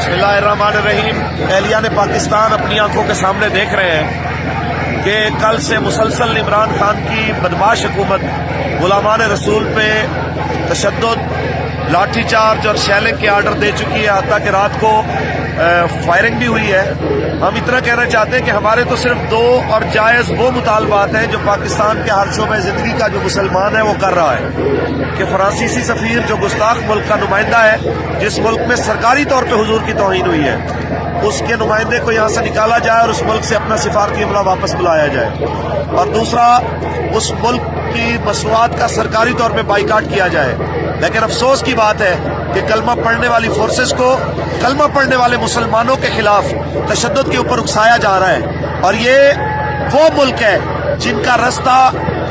बिस्मिल्लाहिर्रहमानिर्रहीम। एहलियान पाकिस्तान अपनी आंखों के सामने देख रहे हैं कि कल से मुसलसल इमरान खान की बदमाश हुकूमत गुलामान रसूल पे तशद्दुद, लाठीचार्ज और शैलिंग के आर्डर दे चुकी है। हत्ता कि रात को फायरिंग भी हुई है। हम इतना कहना चाहते हैं कि हमारे तो सिर्फ दो और जायज वो मुतालबात हैं जो पाकिस्तान के हर शोबे जिंदगी का जो मुसलमान है वो कर रहा है कि फ्रांसीसी सफीर जो गुस्ताख मुल्क का नुमाइंदा है, जिस मुल्क में सरकारी तौर पर हुजूर की तौहीन हुई है, उसके नुमाइंदे को यहाँ से निकाला जाए और उस मुल्क से अपना सिफारती अमला वापस बुलाया जाए। और दूसरा, उस मुल्क की मसनूआत का सरकारी तौर पर बाइकाट किया जाए। लेकिन अफसोस की बात है कि कलमा पढ़ने वाली फोर्सेस को कलमा पढ़ने वाले मुसलमानों के खिलाफ तशद्दुद के ऊपर उकसाया जा रहा है। और ये वो मुल्क है जिनका रास्ता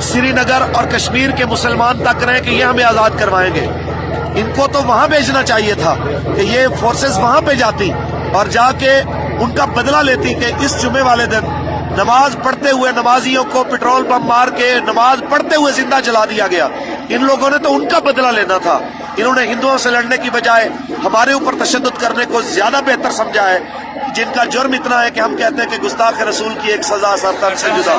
श्रीनगर और कश्मीर के मुसलमान तक रहे कि ये हमें आजाद करवाएंगे। इनको तो वहां भेजना चाहिए था कि ये फोर्सेस वहां पे जाती और जाके उनका बदला लेती कि इस जुमे वाले दिन नमाज पढ़ते हुए नमाजियों को पेट्रोल बम मार के नमाज पढ़ते हुए जिंदा जला दिया गया। इन लोगों ने तो उनका बदला लेना था। इन्होंने हिंदुओं से लड़ने की बजाय हमारे ऊपर तशद्दुद करने को ज्यादा बेहतर समझा है, जिनका जुर्म इतना है कि हम कहते हैं कि गुस्ताख रसूल की एक सजा सरतन से जुदा।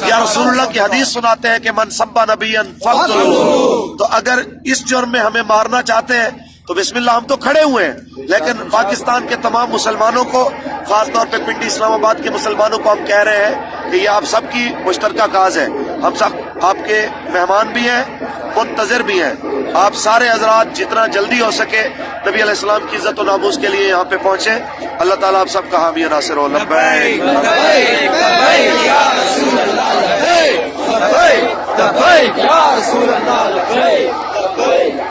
या रसूलुल्लाह की हदीस सुनाते हैं कि मन सब्बा नबियन फक़्तुलूहु। तो अगर इस जुर्म में हमें मारना चाहते हैं तो बिस्मिल्लाह, हम तो खड़े हुए हैं। लेकिन पाकिस्तान के तमाम मुसलमानों को, खासतौर पे पिंडी इस्लामाबाद के मुसलमानों को हम कह रहे हैं कि ये आप सबकी मुश्तरका काज है। हम सब आपके मेहमान भी हैं, मुंतज़िर भी हैं। आप सारे हजरात जितना जल्दी हो सके नबी अलैहिस्सलाम की इज्जत और नामूस के लिए यहाँ पे पहुंचे। अल्लाह ताला आप सबका हामी नासिर हो। लब्बैक लब्बैक लब्बैक या रसूल अल्लाह, लब्बैक लब्बैक लब्बैक या रसूल अल्लाह, लब्बैक लब्बैक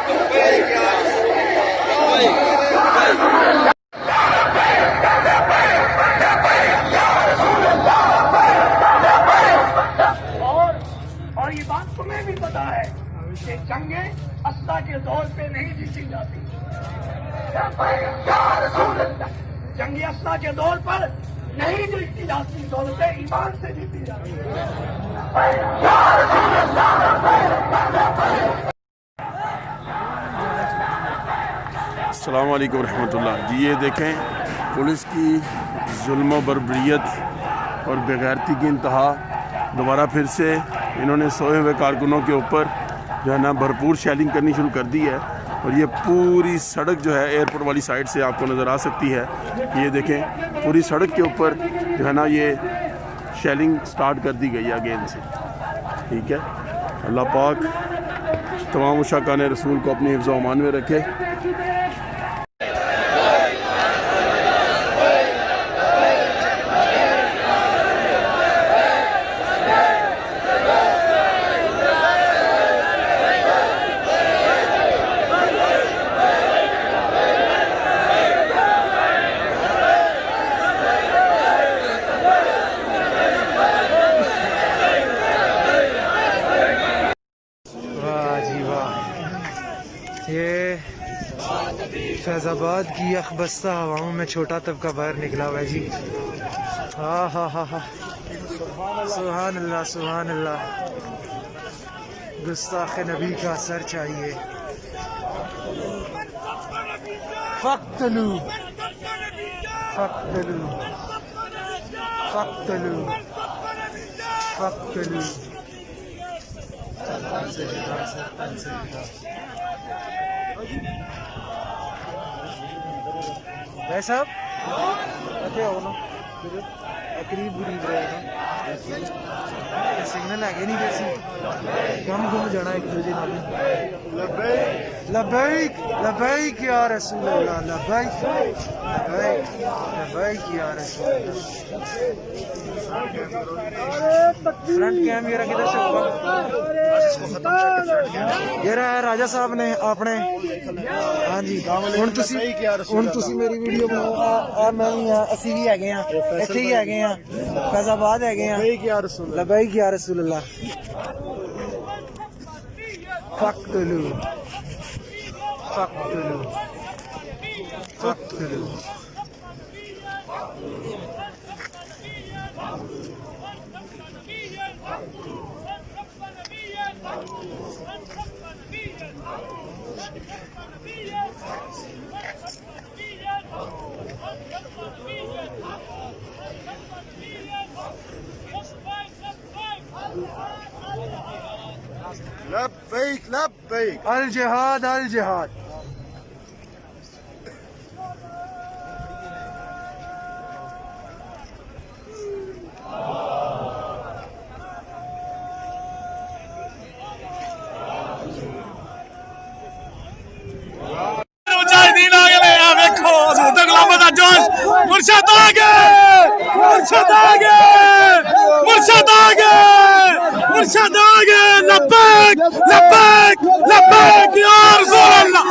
लब्बैक या और ये बात तुम्हें भी पता है कि जंगे अस्सा के दौर पे नहीं जीती जाती। जंगे अस्सा के दौर पर नहीं जीती जाती, दौलतें ईमान से जीती जाती है। अस्सलाम वालेकुम रहमतुल्लाह जी। ये देखें, पुलिस की जुल्म बर्बरियत और बेगैरती की इंतहा। दोबारा फिर से इन्होंने सोए हुए कारकुनों के ऊपर जो है ना भरपूर शैलिंग करनी शुरू कर दी है। और ये पूरी सड़क जो है एयरपोर्ट वाली साइड से आपको नज़र आ सकती है। ये देखें, पूरी सड़क के ऊपर जो है ना ये शैलिंग स्टार्ट कर दी गई है अगेन से। ठीक है, अल्लाह पाक तमाम उशाकान रसूल को अपनी हिफ्ज़ व अमान में रखे। ये फैज़ाबाद की अखबस्ता हवाओं में छोटा तबका बाहर निकला हुआ है जी। हाँ हाँ हाँ हाँ, सुभान अल्लाह सुभान अल्लाह। गुस्ताख नबी का सर चाहिए। फ़क़्तलू फ़क़्तलू फ़क़्तलू फ़क़्तलू। भाई साहब क्या हो ना करीब करीब रहे सिग्नल आगे नहीं कैसी कम घूम जाना एक दूसरे नाल। लब्बैक लब्बैक या रसूल अल्लाह, लब्बैक लब्बैक लब्बैक या रसूल अल्लाह। फ्रंट कैम ये किधर से होगा? ये रहा है राजा साहब ने अपने। हाँ जी, ਹੁਣ ਤੁਸੀਂ मेरी वीडियो बनाओ। मैं भी हाँ, असी भी हैगे हाँ, इत्थे ही हैगे हाँ, फैज़ाबाद हैगे हाँ। लब्बैक या रसूल अल्लाह। फ़क़्तलू फ़क़्तलू फ़क़्तलू। अल जिहाद अल जिहाद। मुजाहिदीन आ गए हैं, देखो सूरत गुलामत दा जोश, मुर्शद आ गए, मुर्शद आ गए, मुर्शद आ गए, मुर्शद आ गए। लब्बैक लब्बैक लब्बैक या रसूल अल्लाह,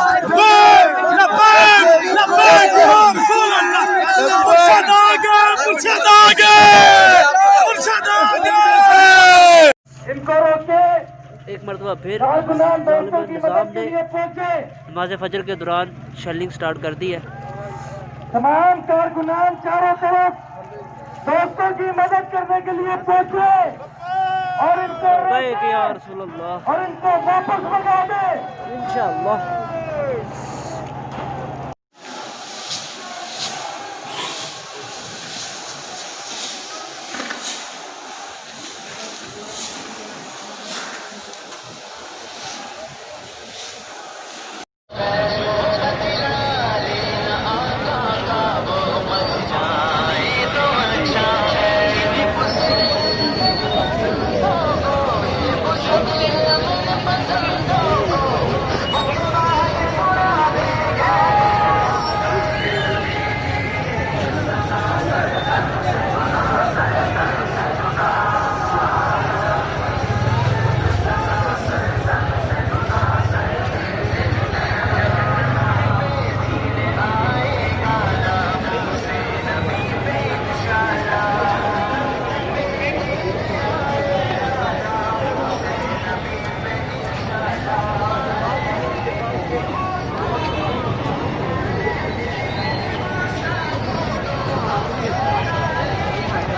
लब्बैक लब्बैक या रसूल अल्लाह। मुर्शद आ गए, मुर्शद आ गए, मुर्शद आ गए। इनको रोके। एक मरतबा फिर कारकुनान दोस्तों की निज़ाम मदद के ने लिए पहुंचे। नमाज फजर के दौरान शेलिंग स्टार्ट कर दी है। तमाम कारकुनान चारों तरफ दोस्तों की मदद करने के लिए पहुंचे और इनको लब्बैक या रोके रसूल अल्लाह, और इनको वापस भगा दे। इंशाअल्लाह।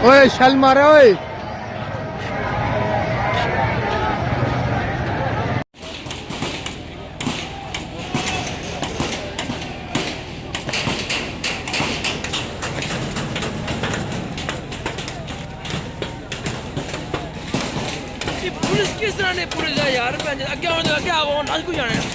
ओए शल मारे ओए। पुलिस किस तरह ने पुलिस यार अगे आओ अगे आओ आज को जाना है।